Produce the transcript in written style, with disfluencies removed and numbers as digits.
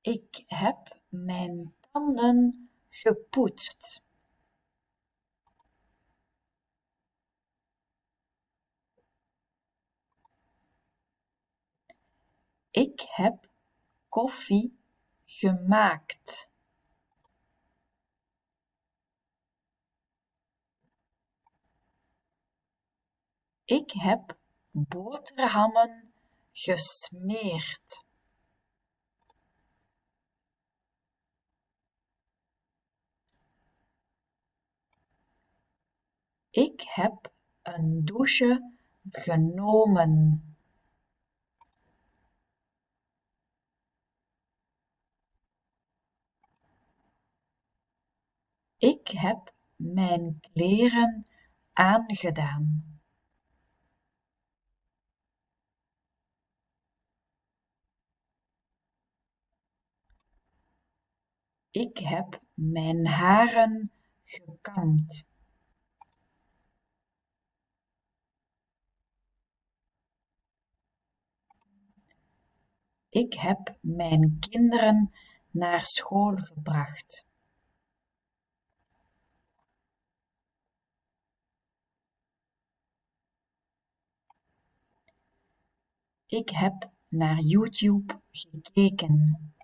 Ik heb mijn tanden gepoetst. Ik heb koffie gemaakt. Ik heb boterhammen gesmeerd. Ik heb een douche genomen. Ik heb mijn kleren aangedaan. Ik heb mijn haren gekamd. Ik heb mijn kinderen naar school gebracht. Ik heb naar YouTube gekeken.